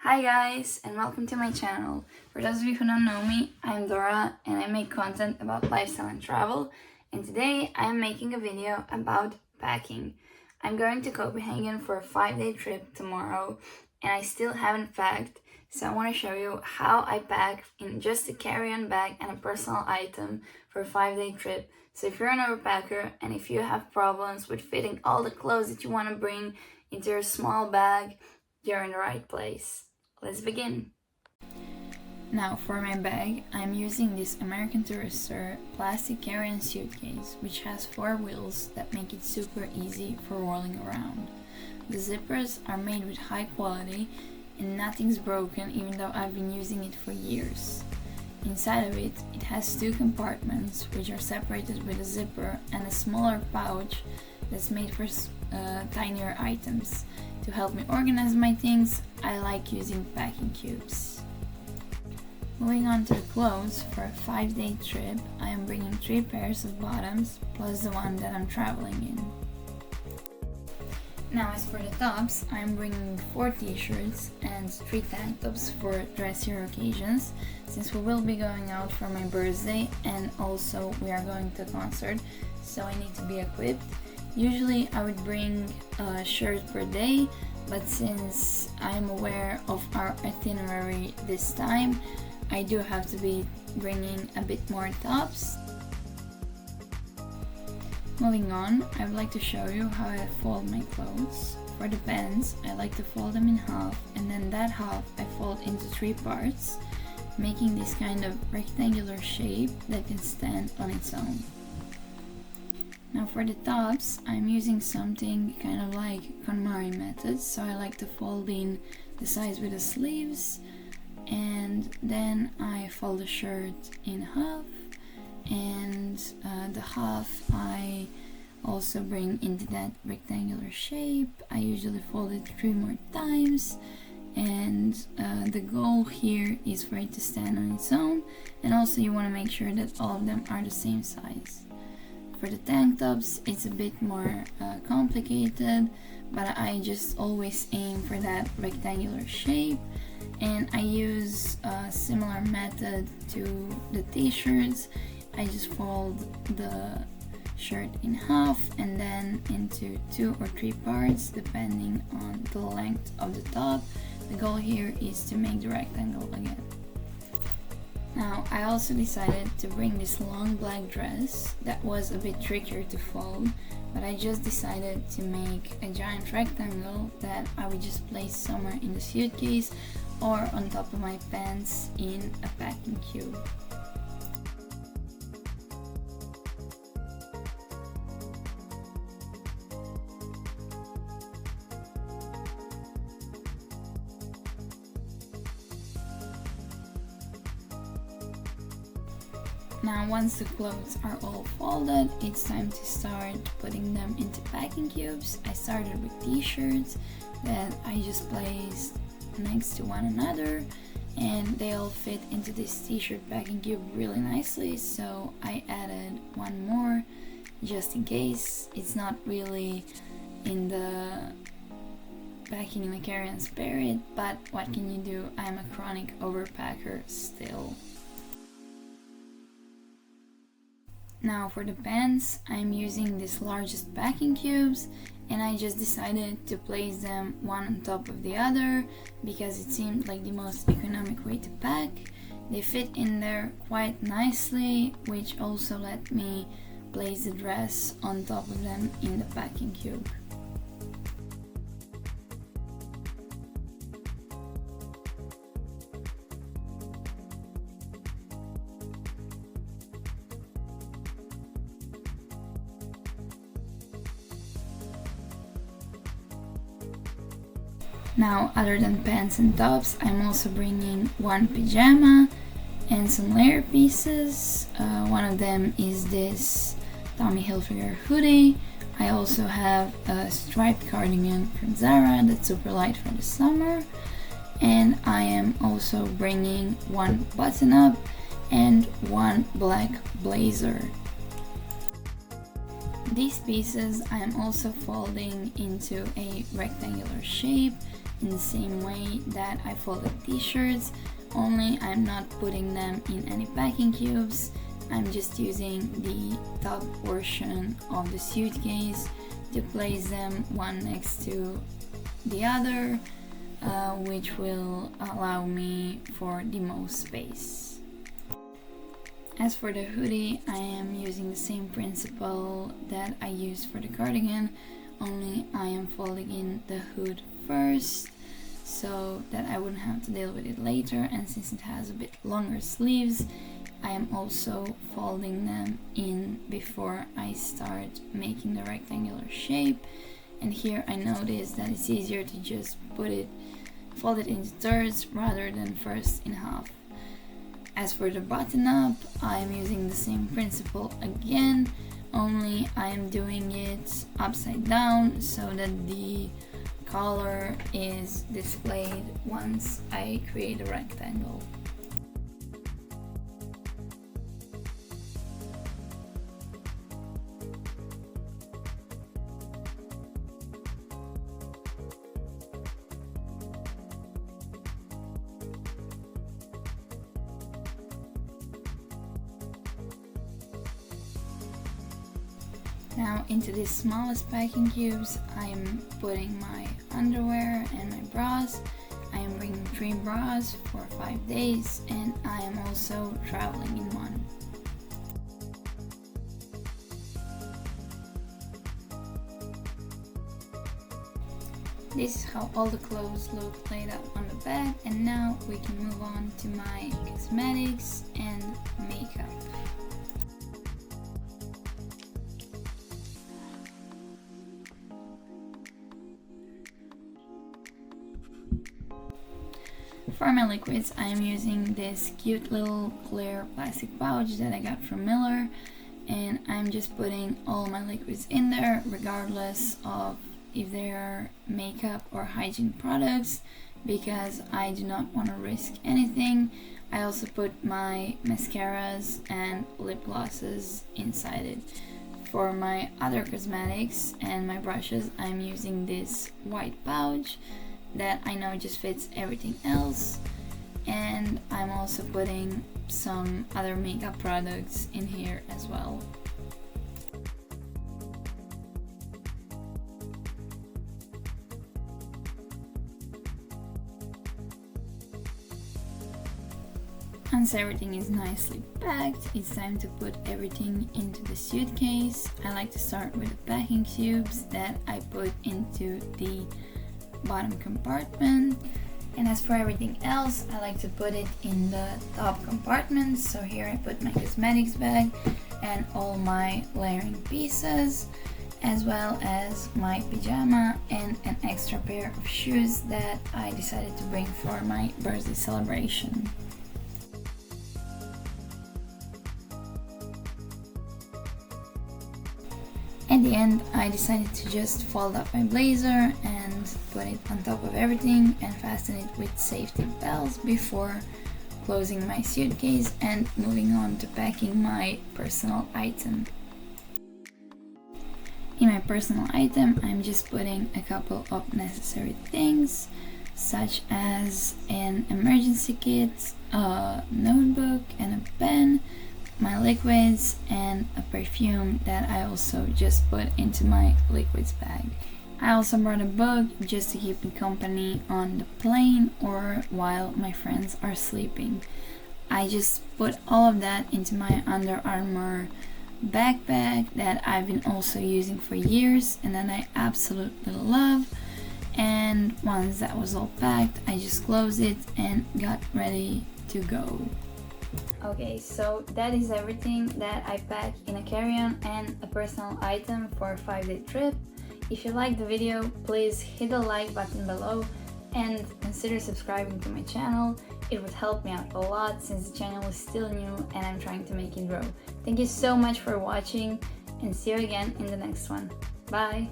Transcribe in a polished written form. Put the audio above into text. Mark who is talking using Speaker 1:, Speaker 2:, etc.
Speaker 1: Hi guys, and welcome to my channel. For those of you who don't know me, I'm Dora and I make content about lifestyle and travel, and today I'm making a video about packing. I'm going to Copenhagen for a 5-day trip tomorrow and I still haven't packed, so I want to show you how I pack in just a carry-on bag and a personal item for a 5-day trip. So if you're an overpacker and if you have problems with fitting all the clothes that you want to bring into your small bag, you're in the right place. Let's begin. Now for my bag, I'm using this American Tourister plastic carry-on suitcase, which has 4 wheels that make it super easy for rolling around. The zippers are made with high quality and nothing's broken, even though I've been using it for years. Inside of it, it has 2 compartments which are separated with a zipper and a smaller pouch that's made for tinier items. To help me organize my things, I like using packing cubes. Moving on to the clothes, for a 5-day trip, I am bringing 3 pairs of bottoms plus the one that I'm traveling in. Now as for the tops, I'm bringing 4 t-shirts and 3 tank tops for dressier occasions, since we will be going out for my birthday and also we are going to a concert, so I need to be equipped. Usually I would bring a shirt per day, but since I'm aware of our itinerary this time, I do have to be bringing a bit more tops. Moving on, I would like to show you how I fold my clothes. For the pants, I like to fold them in half, and then that half I fold into 3 parts, making this kind of rectangular shape that can stand on its own. Now for the tops, I'm using something kind of like KonMari method, so I like to fold in the sides with the sleeves, and then I fold the shirt in half, and the half I also bring into that rectangular shape. I usually fold it 3 more times, and the goal here is for it to stand on its own, and also you want to make sure that all of them are the same size. For the tank tops, it's a bit more complicated, but I just always aim for that rectangular shape, and I use a similar method to the t-shirts. I just fold the shirt in half and then into 2 or 3 parts depending on the length of the top. The goal here is to make the rectangle again. Now, I also decided to bring this long black dress that was a bit trickier to fold, but I just decided to make a giant rectangle that I would just place somewhere in the suitcase or on top of my pants in a packing cube. Now once the clothes are all folded, it's time to start putting them into packing cubes. I started with t-shirts that I just placed next to one another, and they all fit into this t-shirt packing cube really nicely, so I added one more just in case. It's not really in the packing in a carry-on spirit, but what can you do? I'm a chronic overpacker still. Now for the pants, I'm using these largest packing cubes, and I just decided to place them one on top of the other because it seemed like the most economic way to pack. They fit in there quite nicely, which also let me place the dress on top of them in the packing cube. Now, other than pants and tops, I'm also bringing 1 pajama and some layer pieces. One of them is this Tommy Hilfiger hoodie. I also have a striped cardigan from Zara that's super light for the summer. And I am also bringing 1 button-up and 1 black blazer. These pieces I am also folding into a rectangular shape in the same way that I folded t-shirts, only I'm not putting them in any packing cubes. I'm just using the top portion of the suitcase to place them one next to the other, which will allow me for the most space. As for the hoodie, I am using the same principle that I used for the cardigan, only I am folding in the hood first so that I wouldn't have to deal with it later, and since it has a bit longer sleeves, I am also folding them in before I start making the rectangular shape. And here I noticed that it's easier to just fold it into thirds rather than first in half. As for the button up, I am using the same principle again, only I am doing it upside down so that the collar is displayed once I create a rectangle. Now into these smallest packing cubes, I am putting my underwear and my bras. I am bringing 3 bras for 5 days, and I am also traveling in one. This is how all the clothes look laid out on the bed, and now we can move on to my cosmetics and makeup. For my liquids, I am using this cute little clear plastic pouch that I got from Miller, and I'm just putting all my liquids in there regardless of if they are makeup or hygiene products, because I do not want to risk anything. I also put my mascaras and lip glosses inside it. For my other cosmetics and my brushes, I'm using this white pouch that I know just fits everything else, and I'm also putting some other makeup products in here as well. Once everything is nicely packed, it's time to put everything into the suitcase. I like to start with the packing cubes that I put into the bottom compartment, and as for everything else, I like to put it in the top compartment. So here I put my cosmetics bag and all my layering pieces, as well as my pajama and an extra pair of shoes that I decided to bring for my birthday celebration. At the end, I decided to just fold up my blazer and put it on top of everything and fasten it with safety belts before closing my suitcase and moving on to packing my personal item. In my personal item, I'm just putting a couple of necessary things, such as an emergency kit, a notebook and a pen, my liquids, and a perfume that I also just put into my liquids bag. I also brought a book just to keep me company on the plane or while my friends are sleeping. I just put all of that into my Under Armour backpack that I've been also using for years and that I absolutely love. And once that was all packed, I just closed it and got ready to go. Okay, so that is everything that I packed in a carry-on and a personal item for a 5-day trip. If you liked the video, please hit the like button below and consider subscribing to my channel. It would help me out a lot since the channel is still new and I'm trying to make it grow. Thank you so much for watching, and see you again in the next one. Bye!